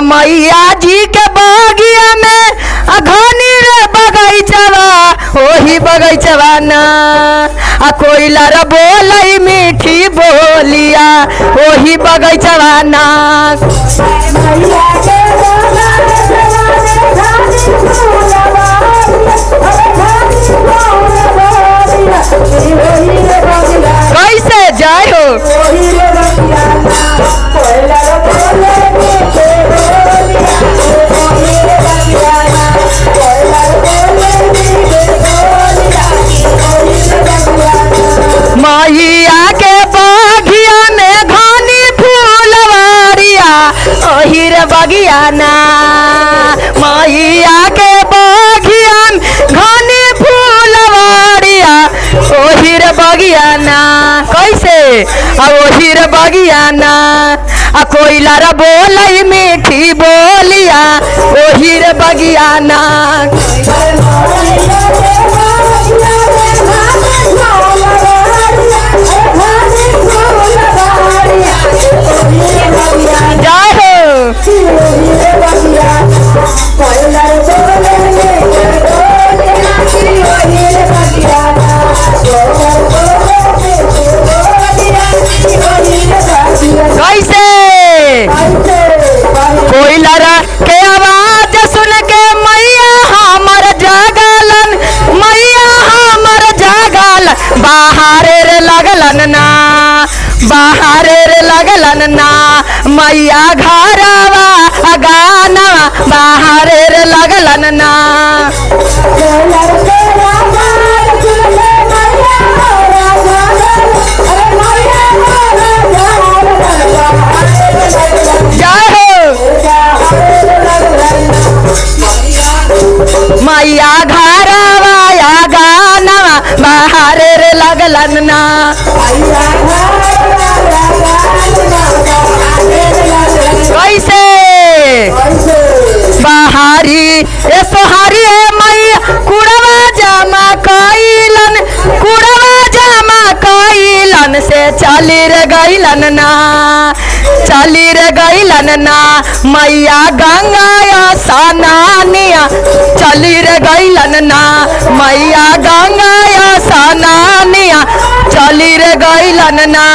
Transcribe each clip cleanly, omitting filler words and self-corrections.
मैया जी के बगिया में घनी रे बगैचवा ओही बगैचवा ना कोयला रे बोलई मीठी बोलिया ओही बगैचवा ना कैसे जाए हो मैया के बगिया में घनी फूलवारिया ओही रे बगिया ना मैया के बगिया में घनी फूलवारिया ओही रे बगिया ना कैसे ओही रे बगिया ना कोयला रे बोलई मीठी बोलिया ओही रे बगिया ना जय हो कैसे कोयला के आवाज सुन के मैया हमर जागलन मैया हमर जागल बाहरे रे लगलन ना बाहरे रे लगलन ना मैया घरवा गाना बाहरे रे लगलन ना मैया घरवा गाना बाहरे रे लगलन ना कैसे बाहरी ए सोहारी है मैया कुड़वा जमा कइलन से चली रे गइलन ना चली रे गइलन ना मैया गंगा स्नानिया चली रे गइलन ना मैया गंगा स्नानिया चली रे गइलन ना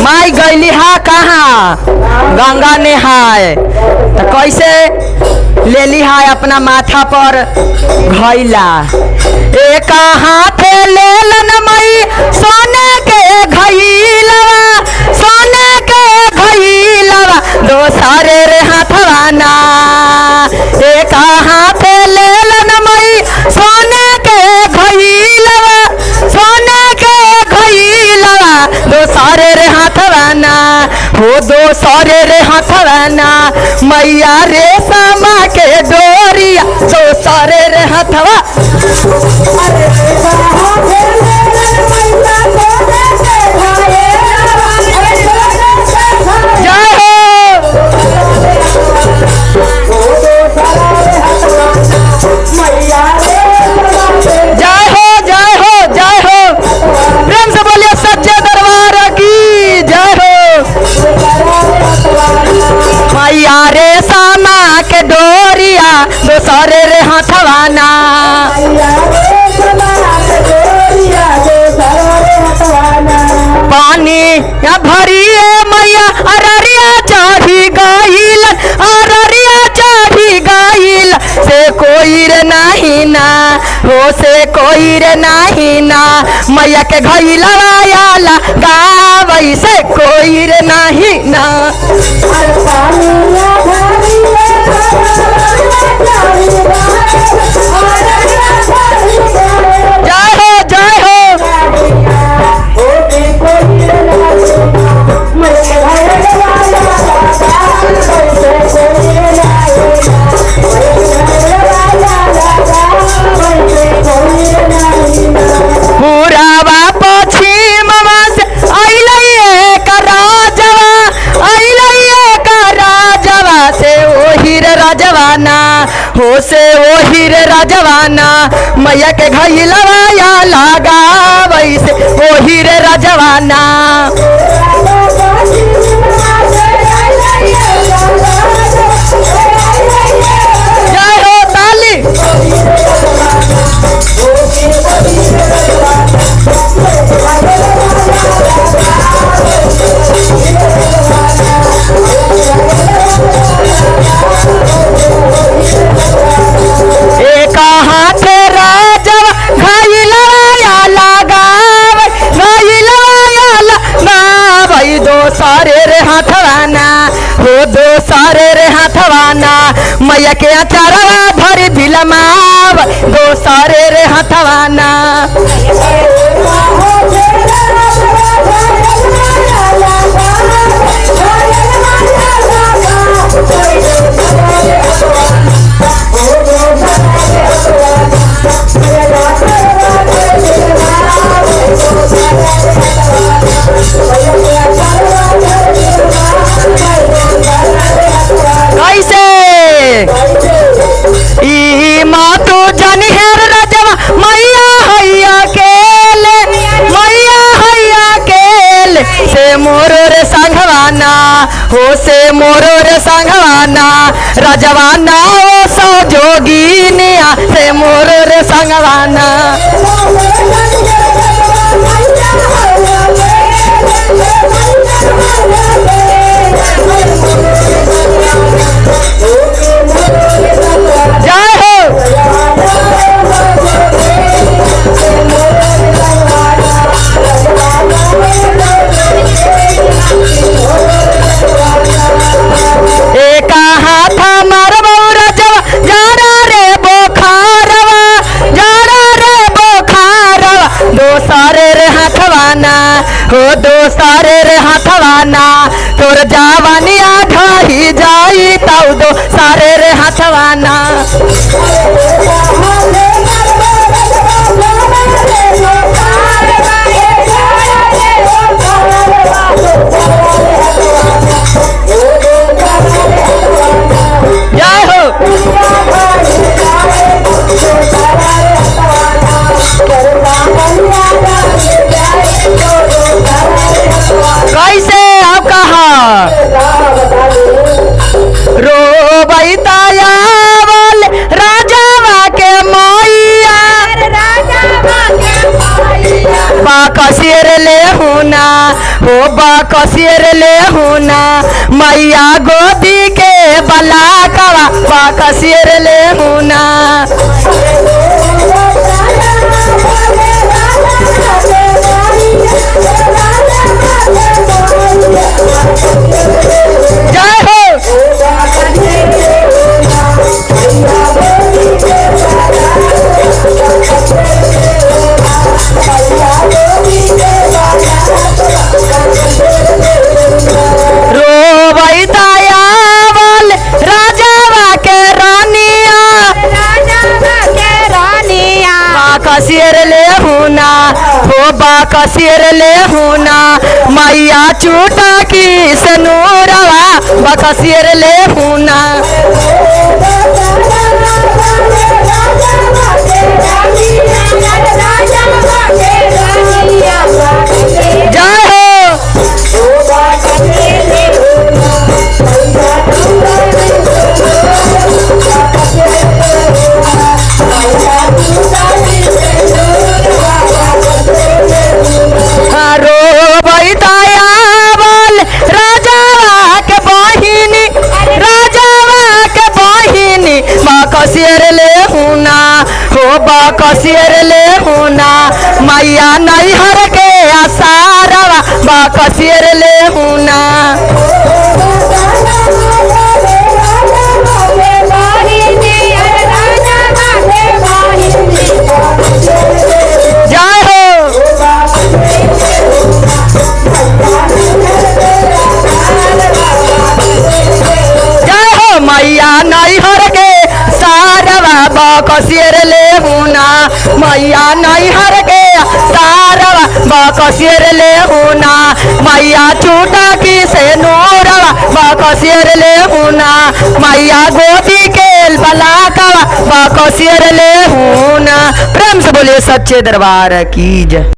माई गईली हा कहाँ गंगा नहाए तो कैसे ले ली है अपना माथा पर घैला एक हाथे ले लन मई सोने के घैलवा दोसरे रे हाथवा ना एक हाथे ले लन मई सोने के घैलवा दोसरे रे हाथवा ना हो दोसरे रे हाथवा ना मैया रे समा के डोरिया दोसरे रे हाथवा दोसरे रे हाथवा ना पानी या भरिए मैया अररिया चढ़ी गईल से कोई रे नहीं ना हो से कोई रे नहीं ना मैया के घैलवा आला गावई से कोई रे नहीं ना जय हो पूरा पश्चिम से अइले एक राजवा हो से वही रे राजवाना मैया के घइलवा या लगा वैसे वही रे राजवाना जय हो ताली एक हाथ राजवा घइलवा लगावे लगावे दो सारे रे हाथवाना हो दो सारे रे हाथवाना मैया के अचारवा भर दिलमाव दो सारे रे हाथवाना कैसे ई मातू जानी हेर राजवा मैया हैया केले से मोरो रे संघवाना हो से मोरो रे संघवाना राजवाना ओ सो जोगिनिया से मोरो रे संघवाना जय हो एक हाथ मारबो राजवा जारा रे बोखारवा दो सारे रे हाथवाना हो दो सारे रे हाथवाना तोर जावानिया ढाही जाई ताऊ दो सारे रे हाथवाना जय हो कैसे आप कहा रो बैतायावल राजावा के मैया बाकसिर ले हुना हो बाकसिर ले हुना मैया गोदी के बलाकवा बाकसिर ले हुना जय हो रो बैतायावल राजावा के रानिया बाकसिर ले हुना हो बाकसिर ले हुना मैया चूटा की सनूरवा बाकसिर ले हुना जय हो रो बैतायावल राजावा के बहिनी बाकसिर ले हुना हो बाकसिर ले हुना मैया नैहर के आसारवा बाकसिर ले हुना जय हो जय हो मैया नैहर के सारवा बाकसिर ले हुना मैया नैहर के सारवा बाकसिर ले हुना मैया चूटा की से नूरवा बाकसिर ले हुना मैया गोदी के बलाका बसियर ले हूं ना। प्रेम से बोलिए सच्चे दरबार की जय।